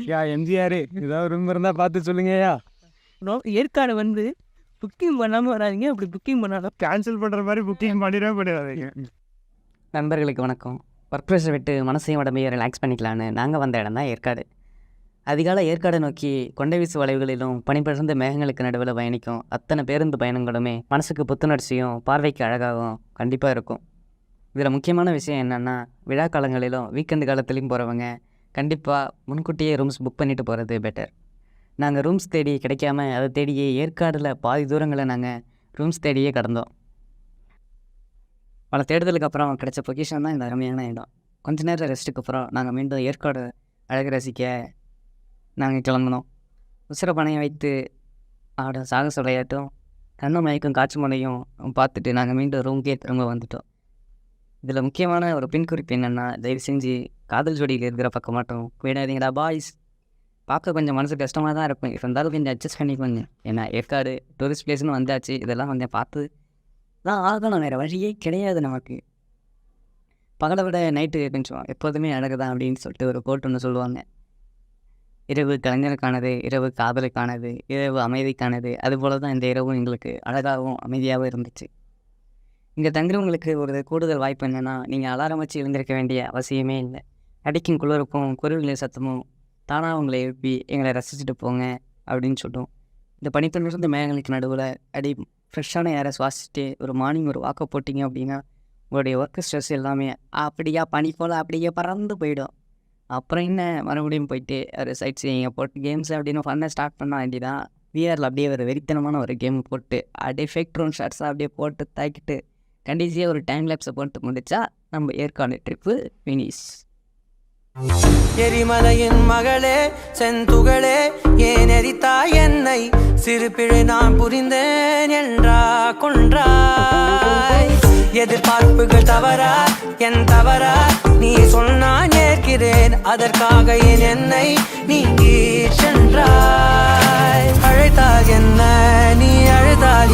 யா எம்ஜிஆர் ஏதாவது ரூம் இருந்தால் பார்த்து சொல்லுங்கய்யா. ஏற்காடு வந்து புக்கிங் பண்ணாமல் வராதிங்க. அப்படி புக்கிங் பண்ணாலும் கேன்சல் பண்ணுற மாதிரி புக்கிங் பண்ணிடாதீங்க. நண்பர்களுக்கு வணக்கம். ஒர்க் ப்ரெஷர் விட்டு மனசையும் உடம்பையும் ரிலாக்ஸ் பண்ணிக்கலான்னு நாங்கள் வந்த இடம் தான் ஏற்காடு. அதிகாலை ஏற்காடை நோக்கி கொண்டை வீசு வளைவுகளிலும் பனிபடர்ந்த மேகங்களுக்கு நடுவில் பயணிக்கும் அத்தனை பேருந்து பயணங்களுமே மனசுக்கு புத்துணர்ச்சியும் பார்வைக்கு அழகாகவும் கண்டிப்பாக இருக்கும். இதில் முக்கியமான விஷயம் என்னென்னா, விழா காலங்களிலும் வீக்கெண்டு காலத்துலேயும் போகிறவங்க கண்டிப்பாக முன்கூட்டியே ரூம்ஸ் புக் பண்ணிவிட்டு போகிறது பெட்டர். நாங்கள் ரூம்ஸ் தேடி கிடைக்காம அதை தேடியே ஏற்காடில் பாதி தூரங்களை நாங்கள் ரூம்ஸ் தேடியே கடந்தோம். பல தேடுதலுக்கு அப்புறம் கிடைச்ச பொசிஷன் தான் இந்த அருமையான இடம். கொஞ்ச நேரம் ரெஸ்ட்டுக்கு அப்புறம் நாங்கள் மீண்டும் ஏற்காடு அழகு ரசிக்க நாங்கள் கிளம்பினோம். உசிர பணையை வைத்து ஆட சாகச விளையாட்டும் கண்ண மயக்கும் காட்சி மலையும் பார்த்துட்டு நாங்கள் மீண்டும் ரூம்கே திரும்ப வந்துட்டோம். இதில் முக்கியமான ஒரு பின் குறிப்பு என்னென்னா, தயவு செஞ்சு காதல் ஜோடியில் இருக்கிற பக்கம் மட்டும் போயிடாதீங்கடா பாய்ஸ். பார்க்க கொஞ்சம் மனசு கஷ்டமாக தான் இருக்கும், இருந்தாலும் கொஞ்சம் அட்ஜஸ்ட் பண்ணிக்கோங்க. ஏன்னா ஏற்காடு டூரிஸ்ட் பிளேஸ்னு வந்தாச்சு, இதெல்லாம் கொஞ்சம் பார்த்து தான் ஆகணும், வேறு வழியே கிடையாது நமக்கு. பகலை விட நைட்டு கொஞ்சம் எப்போதுமே அழகு தான் அப்படின்னு சொல்லிட்டு ஒரு கோட் ஒன்று சொல்லுவாங்க. இரவு கலைஞருக்கானது, இரவு காதலுக்கானது, இரவு அமைதிக்கானது. அதுபோல் தான் இந்த இரவும் எங்களுக்கு அழகாகவும் அமைதியாகவும் இருந்துச்சு. இங்கே தங்குறவங்களுக்கு ஒரு கூடுதல் வாய்ப்பு என்னென்னா, நீங்கள் அலாரம் வச்சு எழுந்திருக்க வேண்டிய அவசியமே இல்லை. அடிக்கும் குளிருக்கும் குருவிகளின் சத்தமும் தானாக அவங்களை எழுப்பி எங்களை ரசிச்சுட்டு போங்க அப்படின்னு சொல்லும். இந்த பனித்தொழிலிருந்து மேகங்களுக்கு நடுவில் அடி ஃப்ரெஷ்ஷான ஏரை சுவாசிச்சுட்டு ஒரு மார்னிங் ஒரு வாக்கை போட்டிங்க அப்படின்னா உங்களுடைய ஒர்க்கு ஸ்ட்ரெஸ் எல்லாமே அப்படியா பனி போல் அப்படியே பறந்து போயிடும். அப்புறம் என்ன, மறுபடியும் போயிட்டு ஒரு சைட் சீயிங்க போட்டு கேம்ஸ் அப்படின்னு ஃபன்னாக ஸ்டார்ட் பண்ண வேண்டியதான். விஆரில் அப்படியே ஒரு வெறித்தனமான ஒரு கேம் போட்டு அப்படியே ஃபேக் ட்ரோன் ஷாட்ஸாக அப்படியே போட்டு தாக்கிட்டு கண்டிப்பாக ஒரு டைம் லேப்ஸை போட்டு முடிச்சா நம்ம ஏற்காடு ட்ரிப்பு ஃபினிஷ். எரிமலையின் மகளே செந்துகளே, ஏன் எரித்தாய் என்னை? சிறு பிழை நான் புரிந்தேன் என்றா கொன்றாய். எதிர்பார்ப்புகள் தவறா என் தவறா? நீ சொன்னான் ஏற்கிறேன், அதற்காக ஏன் என்னை நீங்கி சென்றாய்? அழைத்தாய் என்ன நீ அழுதாய்